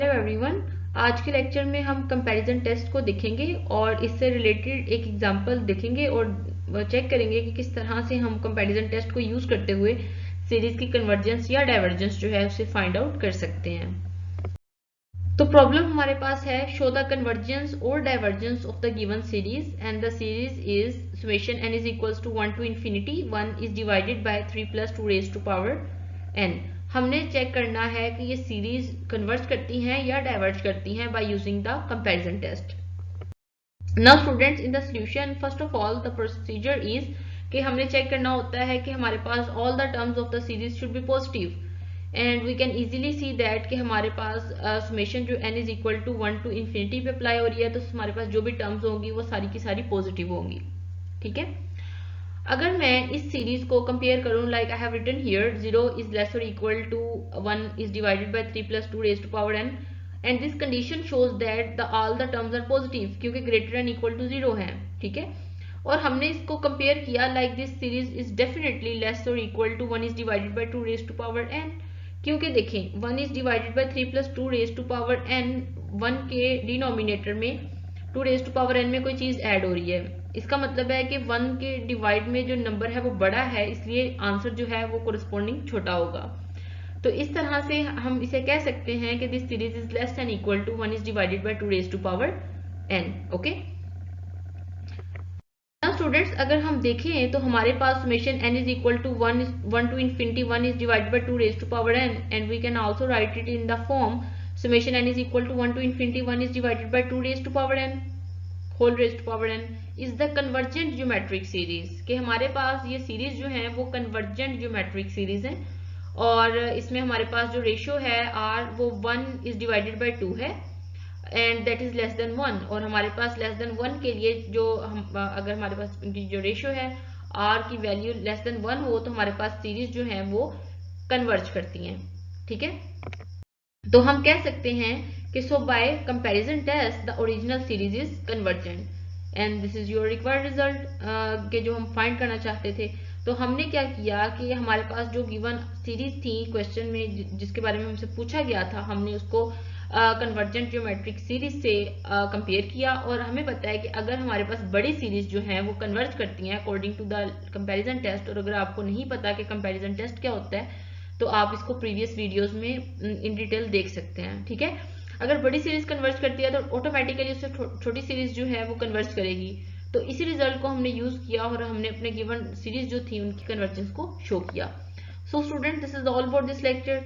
Hello everyone. आज के lecture में हम कंपैरिजन टेस्ट को देखेंगे और इससे रिलेटेड एक एग्जांपल देखेंगे और चेक करेंगे कि किस तरह से हम कंपैरिजन टेस्ट को यूज करते हुए सीरीज की कन्वर्जेंस या डाइवर्जेंस जो है उसे फाइंड आउट कर सकते हैं। तो प्रॉब्लम हमारे पास है, शो द कन्वर्जेंस और divergence of the given series and the series is summation n is equals to 1 to infinity 1 is divided by 3 plus 2 raised to power n। हमने चेक करना है कि ये सीरीज कन्वर्ज करती हैं या डाइवर्ज करती हैं by using the comparison test. Now students, in the solution first of all the procedure is कि हमने चेक करना होता है कि हमारे पास all the terms of the series should be positive and we can easily see that कि हमारे पास समेशन जो n is equal to 1 to infinity पे अप्लाई हो रही है, तो हमारे पास जो भी टर्म्स होंगी वो सारी की सारी पॉजिटिव होंगी। ठीक है, अगर मैं इस सीरीज को कंपेयर करूं, like I have written here 0 is less और equal to 1 is divided by 3 plus 2 raised to power n and this condition shows that the all the terms are positive क्योंकि ग्रेटर एंड इक्वल टू 0 है। ठीक है, और हमने इसको compare किया like this series is definitely less और equal to 1 is divided by 2 raised to power n, क्योंकि देखें 1 is divided by 3 plus 2 raised to power n, 1 के डिनोमिनेटर में 2 रेज्ड टू पावर n में कोई चीज ऐड हो रही है। इसका मतलब है कि 1 के डिवाइड में जो नंबर है वो बड़ा है, इसलिए आंसर जो है वो कोरस्पॉन्डिंग छोटा होगा। तो इस तरह से हम इसे कह सकते हैं कि this series is less than equal to 1 is divided by 2 raised to power n। Okay, now students, अगर हम देखें तो हमारे पास summation n is equal to 1 to infinity 1 is divided by 2 raised to power n and we can also write it in the form summation n is equal to 1 to infinity 1 is divided by 2 raised to power n whole raised to power n is the convergent geometric series। कि हमारे पास ये series जो है वो convergent geometric series है और इसमें हमारे पास जो रेशियो है r वो 1 is divided by 2 है and that is less then 1, और हमारे पास लेस देन 1 के लिए जो हम अगर हमारे पास जो रेशियो है r की वैल्यू लेस देन 1 हो तो हमारे पास सीरीज जो है वो कन्वर्ज करती हैं। ठीक है, तो हम कह सकते हैं कि so by comparison test the original series is convergent and this is your required result के जो हम फाइंड करना चाहते थे। तो हमने क्या किया कि हमारे पास जो गिवन सीरीज थी क्वेश्चन में जिसके बारे में हमसे पूछा गया था, हमने उसको कन्वर्जेंट ज्योमेट्रिक सीरीज से कंपेयर किया और हमें पता है कि अगर हमारे पास बड़ी सीरीज जो है वो कन्वर्ज करती हैं according to the comparison test. और अगर आपको नहीं पता कि कंपैरिजन टेस्ट क्या होता है तो आप इसको प्रीवियस वीडियोस में इन डिटेल देख सकते हैं। ठीक है, अगर बड़ी सीरीज कन्वर्ज करती है तो ऑटोमेटिकली उससे छोटी सीरीज जो है वो कन्वर्ज करेगी। तो इसी रिजल्ट को हमने यूज किया और हमने अपने गिवन सीरीज जो थी उनकी कन्वर्जेंस को शो किया। So student, this is all about this lecture.